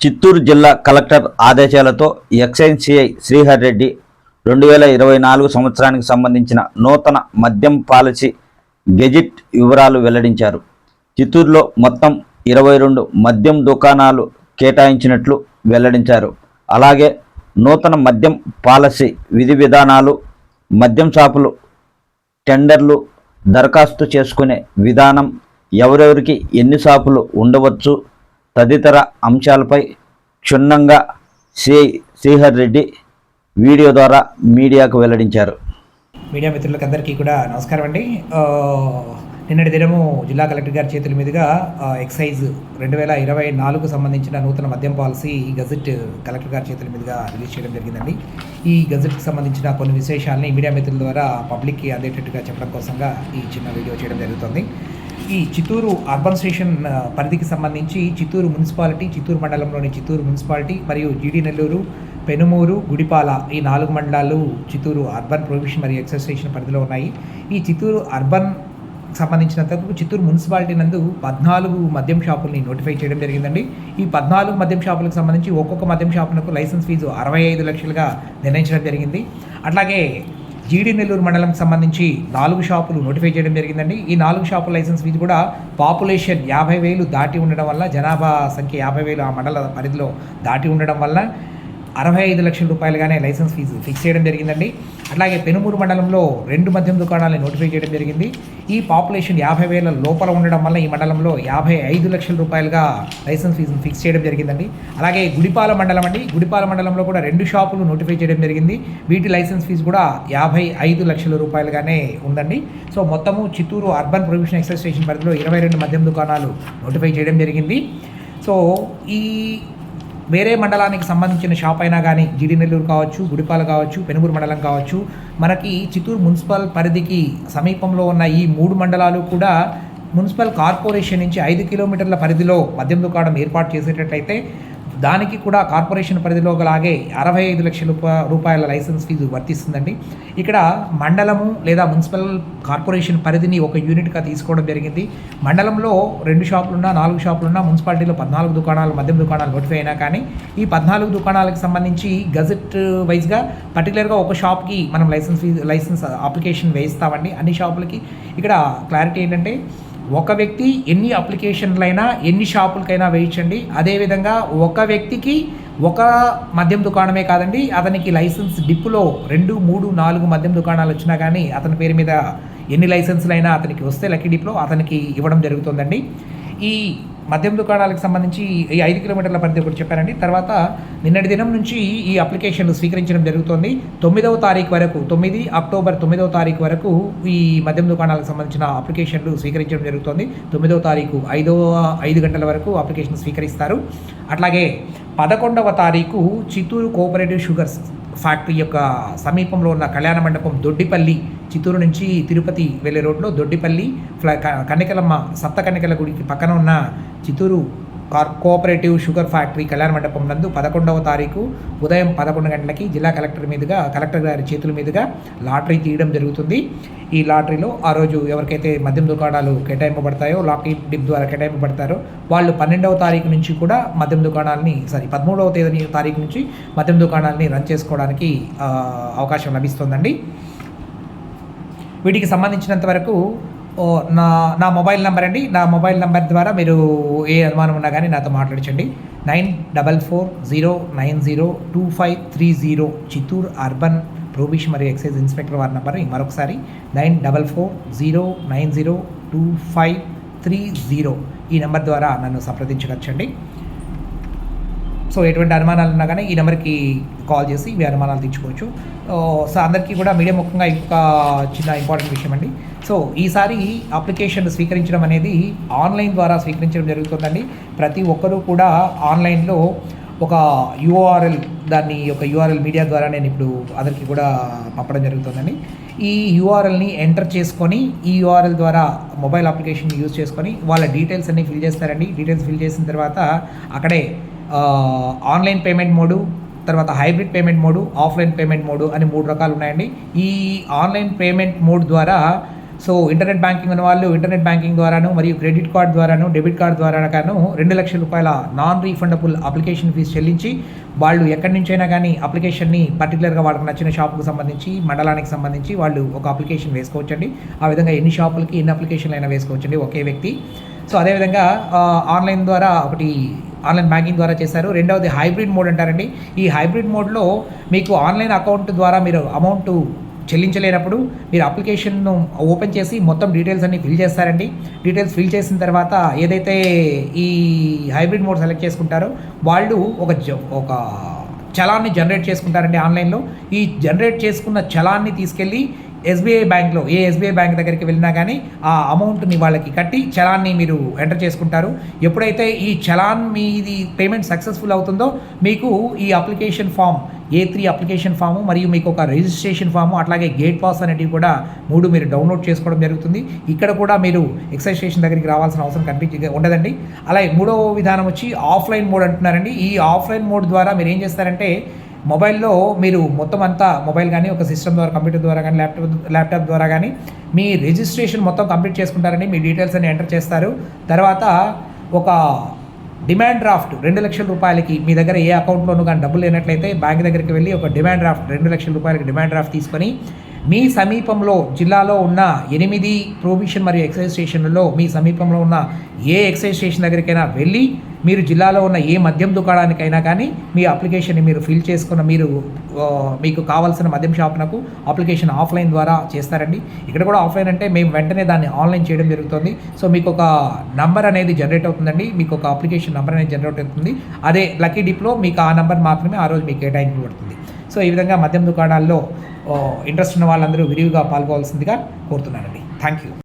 చిత్తూరు జిల్లా కలెక్టర్ ఆదేశాలతో excise CI శ్రీహర్ Reddy 2024 సంవత్సరానికి సంబంధించిన నూతన మద్యం పాలసీ గెజిట్ వివరాలు వెల్లడించారు. చిత్తూరులో మొత్తం 22 మద్యం దుకాణాలు కేటాయించినట్లు వెల్లడించారు. అలాగే నూతన మద్యం పాలసీ విధి విధానాలు, మద్యం షాపులు టెండర్లు దరఖాస్తు చేసుకునే విధానం, ఎవరెవరికి ఎన్ని షాపులు ఉండవచ్చు తదితర అంశాలపై క్షుణ్ణంగా సిఐ శ్రీహర్ రెడ్డి వీడియో ద్వారా మీడియాకు వెల్లడించారు. మీడియా మిత్రులకు అందరికీ కూడా నమస్కారం అండి. నిన్నటి దినము జిల్లా కలెక్టర్ గారి చేతుల మీదుగా ఎక్సైజ్ 2024కు సంబంధించిన నూతన మద్యం పాలసీ గజెట్ కలెక్టర్ గారి చేతుల మీదుగా రిలీజ్ చేయడం జరిగిందండి. ఈ గజెట్కి సంబంధించిన కొన్ని విశేషాలని మీడియా మిత్రుల ద్వారా పబ్లిక్కి అందేటట్టుగా చెప్పడం కోసంగా ఈ చిన్న వీడియో చేయడం జరుగుతుంది. ఈ చిత్తూరు అర్బన్ స్టేషన్ పరిధికి సంబంధించి చిత్తూరు మున్సిపాలిటీ, చిత్తూరు మండలంలోని చిత్తూరు మున్సిపాలిటీ మరియు జీడి నెల్లూరు, పెనుమూరు, గుడిపాల ఈ 4 మండలాలు చిత్తూరు అర్బన్ ప్రొహిబిషన్ మరియు ఎక్సైజ్ స్టేషన్ పరిధిలో ఉన్నాయి. ఈ చిత్తూరు అర్బన్ సంబంధించినంతవరకు చిత్తూరు మున్సిపాలిటీ నందు 14 మద్యం షాపుల్ని నోటిఫై చేయడం జరిగిందండి. ఈ 14 మద్యం షాపులకు సంబంధించి ఒక్కొక్క మద్యం షాపులకు లైసెన్స్ ఫీజు 65 లక్షలుగా నిర్ణయించడం జరిగింది. అట్లాగే జీడి నెల్లూరు మండలంకి సంబంధించి 4 షాపులు నోటిఫై చేయడం జరిగిందండి. ఈ 4 షాపుల లైసెన్స్ ఫీజు కూడా పాపులేషన్ 50,000 దాటి ఉండడం వల్ల, జనాభా సంఖ్య 50,000 ఆ మండల పరిధిలో దాటి ఉండడం వల్ల 65 లక్షల రూపాయలుగానే లైసెన్స్ ఫీజు ఫిక్స్ చేయడం జరిగిందండి. అట్లాగే పెనుమూరు మండలంలో 2 మద్యం దుకాణాలను నోటిఫై చేయడం జరిగింది. ఈ పాపులేషన్ 50,000 లోపల ఉండడం వల్ల ఈ మండలంలో 55 లక్షల రూపాయలుగా లైసెన్స్ ఫీజును ఫిక్స్ చేయడం జరిగిందండి. అలాగే గుడిపాల మండలం అండి, గుడిపాల మండలంలో కూడా 2 షాపులు నోటిఫై చేయడం జరిగింది. వీటి లైసెన్స్ ఫీజు కూడా 55 లక్షల రూపాయలుగానే ఉందండి. సో మొత్తము Chittoor urban prohibition excise station పరిధిలో 22 మద్యం దుకాణాలు నోటిఫై చేయడం జరిగింది. సో ఈ వేరే మండలానికి సంబంధించిన షాప్ అయినా కానీ జీడి నెల్లూరు కావచ్చు, గుడిపాల కావచ్చు, పెనుమూరు మండలం కావచ్చు, మనకి చిత్తూరు మున్సిపల్ పరిధికి సమీపంలో ఉన్న ఈ 3 మండలాలు కూడా మున్సిపల్ కార్పొరేషన్ నుంచి 5 కిలోమీటర్ల పరిధిలో మద్యం దుకాణం ఏర్పాటు చేసేటట్లయితే దానికి కూడా కార్పొరేషన్ పరిధిలో లాగే 65 లక్షల రూపాయల లైసెన్స్ ఫీజు వర్తిస్తుందండి. ఇక్కడ మండలము లేదా మున్సిపల్ కార్పొరేషన్ పరిధిని ఒక యూనిట్గా తీసుకోవడం జరిగింది. మండలంలో 2 షాపులున్నా 4 షాపులున్నా మున్సిపాలిటీలో 14 దుకాణాలు మద్యం దుకాణాలు నోటిఫై అయినా కానీ ఈ 14 దుకాణాలకు సంబంధించి గజెట్ వైజ్గా పర్టికులర్గా ఒక షాప్కి మనం లైసెన్స్ అప్లికేషన్ వేయిస్తామండి. అన్ని షాపులకి ఇక్కడ క్లారిటీ ఏంటంటే ఒక వ్యక్తి ఎన్ని అప్లికేషన్లైనా ఎన్ని షాపులకైనా వేయించండి. అదేవిధంగా ఒక వ్యక్తికి ఒక మద్యం దుకాణమే కాదండి, అతనికి లైసెన్స్ డిప్పులో 2, 3, 4 మద్యం దుకాణాలు వచ్చినా కానీ అతని పేరు మీద ఎన్ని లైసెన్సులైనా అతనికి వస్తే లక్కీ డిప్లో అతనికి ఇవ్వడం జరుగుతుందండి. ఈ మద్యం దుకాణాలకు సంబంధించి ఈ 5 కిలోమీటర్ల పరిధి ఒకటి చెప్పారండి. తర్వాత నిన్నటి దినం నుంచి ఈ అప్లికేషన్లు స్వీకరించడం జరుగుతుంది. 9వ తారీఖు వరకు, 9 అక్టోబర్ 9వ తారీఖు వరకు ఈ మద్యం దుకాణాలకు సంబంధించిన అప్లికేషన్లు స్వీకరించడం జరుగుతుంది. 9వ తారీఖు 5 గంటల వరకు అప్లికేషన్ స్వీకరిస్తారు. అట్లాగే 11వ తారీఖు చిత్తూరు కోఆపరేటివ్ షుగర్స్ ఫ్యాక్టరీ యొక్క సమీపంలో ఉన్న కళ్యాణ మండపం దొడ్డిపల్లి, చిత్తూరు నుంచి తిరుపతి వెళ్ళే రోడ్లో దొడ్డిపల్లి కన్నికలమ్మ సప్త కన్నికల గుడికి పక్కన ఉన్న చిత్తూరు కోఆపరేటివ్ షుగర్ ఫ్యాక్టరీ కళ్యాణ మండపం నందు 11వ తారీఖు ఉదయం 11 గంటలకి జిల్లా కలెక్టర్ గారి చేతుల మీదుగా లాటరీ తీయడం జరుగుతుంది. ఈ లాటరీలో ఆ రోజు ఎవరికైతే మద్యం దుకాణాలు కేటాయింపబడతాయో, లాకీ డిప్ ద్వారా కేటాయింపబడతారో వాళ్ళు 12వ తారీఖు నుంచి కూడా మద్యం దుకాణాలని 13వ తారీఖు నుంచి మద్యం దుకాణాలని రన్ చేసుకోవడానికి అవకాశం లభిస్తుందండి. వీటికి సంబంధించినంత వరకు నా మొబైల్ నెంబర్ అండి, నా మొబైల్ నెంబర్ ద్వారా మీరు ఏ అనుమానం ఉన్నా కానీ నాతో మాట్లాడించండి. 9440902530 చిత్తూరు అర్బన్ ప్రొహిబిషన్ మరియు ఎక్సైజ్ ఇన్స్పెక్టర్ వారి నెంబర్ మరొకసారి 9440902530 ఈ నెంబర్ ద్వారా నన్ను సంప్రదించవచ్చండి. సో ఎటువంటి అనుమానాలు ఉన్నా కానీ ఈ నెంబర్కి కాల్ చేసి మీ అనుమానాలు తీర్చుకోవచ్చు. సో అందరికీ కూడా మీడియా ముఖ్యంగా ఇంకొక చిన్న ఇంపార్టెంట్ విషయం అండి. సో ఈసారి అప్లికేషన్ స్వీకరించడం అనేది ఆన్లైన్ ద్వారా స్వీకరించడం జరుగుతుందండి. ప్రతి ఒక్కరూ కూడా ఆన్లైన్లో ఒక యూఆర్ఎల్, దాన్ని ఒక యూఆర్ఎల్ మీడియా ద్వారా నేను ఇప్పుడు అందరికీ కూడా పంపడం జరుగుతుందండి. ఈ యూఆర్ఎల్ని ఎంటర్ చేసుకొని ఈ యూఆర్ఎల్ ద్వారా మొబైల్ అప్లికేషన్ యూజ్ చేసుకొని వాళ్ళ డీటెయిల్స్ అన్నీ ఫిల్ చేస్తారండి. డీటెయిల్స్ ఫిల్ చేసిన తర్వాత అక్కడే ఆన్లైన్ పేమెంట్ మోడు, తర్వాత hybrid payment mode, offline payment mode అని 3 రకాలు ఉన్నాయండి. ఈ ఆన్లైన్ పేమెంట్ మోడ్ ద్వారా సో ఇంటర్నెట్ బ్యాంకింగ్ ఉన్న వాళ్ళు ఇంటర్నెట్ బ్యాంకింగ్ ద్వారాను మరియు క్రెడిట్ కార్డ్ ద్వారాను డెబిట్ కార్డ్ ద్వారాను 2 లక్షల రూపాయల నాన్ రీఫండబుల్ అప్లికేషన్ ఫీజు చెల్లించి వాళ్ళు ఎక్కడి నుంచైనా కానీ అప్లికేషన్ని పర్టికులర్గా వాళ్ళకి నచ్చిన షాపుకు సంబంధించి మండలానికి సంబంధించి వాళ్ళు ఒక అప్లికేషన్ వేసుకోవచ్చండి. ఆ విధంగా ఎన్ని షాపులకి ఎన్ని అప్లికేషన్లు అయినా వేసుకోవచ్చండి ఒకే వ్యక్తి. సో అదేవిధంగా ఆన్లైన్ ద్వారా ఒకటి ఆన్లైన్ బ్యాంకింగ్ ద్వారా చేశారు. రెండవది హైబ్రిడ్ మోడ్ అంటారండి. ఈ హైబ్రిడ్ మోడ్లో మీకు ఆన్లైన్ అకౌంట్ ద్వారా మీరు అమౌంట్ చెల్లించలేనప్పుడు మీరు అప్లికేషన్ను ఓపెన్ చేసి మొత్తం డీటెయిల్స్ అన్ని ఫిల్ చేస్తారండి. డీటెయిల్స్ ఫిల్ చేసిన తర్వాత ఏదైతే ఈ హైబ్రిడ్ మోడ్ సెలెక్ట్ చేసుకుంటారో వాళ్ళు ఒక చలాన్ని జనరేట్ చేసుకుంటారండి ఆన్లైన్లో. ఈ జనరేట్ చేసుకున్న చలాన్ని తీసుకెళ్ళి ఎస్బీఐ బ్యాంక్లో ఏ ఎస్బీఐ బ్యాంక్ దగ్గరికి వెళ్ళినా కానీ ఆ అమౌంట్ని వాళ్ళకి కట్టి చలాన్ని మీరు ఎంటర్ చేసుకుంటారు. ఎప్పుడైతే ఈ చలాన్ మీది పేమెంట్ సక్సెస్ఫుల్ అవుతుందో మీకు ఈ application form A3 application form మరియు మీకు ఒక రిజిస్ట్రేషన్ ఫాము అట్లాగే గేట్ పాస్ అనేటివి కూడా 3 మీరు డౌన్లోడ్ చేసుకోవడం జరుగుతుంది. ఇక్కడ కూడా మీరు ఎక్సైజ్ స్టేషన్ దగ్గరికి రావాల్సిన అవసరం ఉండదండి. అలాగే మూడవ విధానం వచ్చి ఆఫ్లైన్ మోడ్ అంటున్నారండి. ఈ ఆఫ్లైన్ మోడ్ ద్వారా మీరు ఏం చేస్తారంటే మొబైల్లో మీరు మొత్తం అంతా మొబైల్ కానీ ఒక సిస్టమ్ ద్వారా కంప్యూటర్ ద్వారా కానీ ల్యాప్టాప్ ద్వారా కానీ మీ రిజిస్ట్రేషన్ మొత్తం కంప్లీట్ చేసుకుంటారండి. మీ డీటెయిల్స్ అన్ని ఎంటర్ చేస్తారు. తర్వాత ఒక డిమాండ్ డ్రాఫ్ట్ 2 లక్షల రూపాయలకి మీ దగ్గర ఏ అకౌంట్లోనూ కానీ డబ్బులు లేనట్లయితే బ్యాంక్ దగ్గరికి వెళ్ళి ఒక డిమాండ్ డ్రాఫ్ట్ 2 లక్షల రూపాయలకి డిమాండ్ డ్రాఫ్ట్ తీసుకొని మీ సమీపంలో జిల్లాలో ఉన్న 8 ప్రొహిబిషన్ మరియు ఎక్సైజ్ స్టేషన్లలో మీ సమీపంలో ఉన్న ఏ ఎక్సైజ్ స్టేషన్ దగ్గరికైనా వెళ్ళి మీరు జిల్లాలో ఉన్న ఏ మద్యం దుకాణానికైనా కానీ మీ అప్లికేషన్ని మీరు ఫిల్ చేసుకున్న మీకు కావాల్సిన మద్యం షాపునకు అప్లికేషన్ ఆఫ్లైన్ ద్వారా చేస్తారండి. ఇక్కడ కూడా ఆఫ్లైన్ అంటే మేము వెంటనే దాన్ని ఆన్లైన్ చేయడం జరుగుతుంది. సో మీకు ఒక నంబర్ అనేది జనరేట్ అవుతుందండి. మీకు ఒక అప్లికేషన్ నెంబర్ అనేది జనరేట్ అవుతుంది. అదే లక్కీ డిప్లో మీకు ఆ నెంబర్ మాత్రమే ఆ రోజు మీకు కేటాయించబడుతుంది. సో ఈ విధంగా మద్యం దుకాణాల్లో ఇంట్రెస్ట్ ఉన్న వాళ్ళందరూ విరివిగా పాల్గొవాల్సిందిగా కోరుతున్నానండి. Thank you.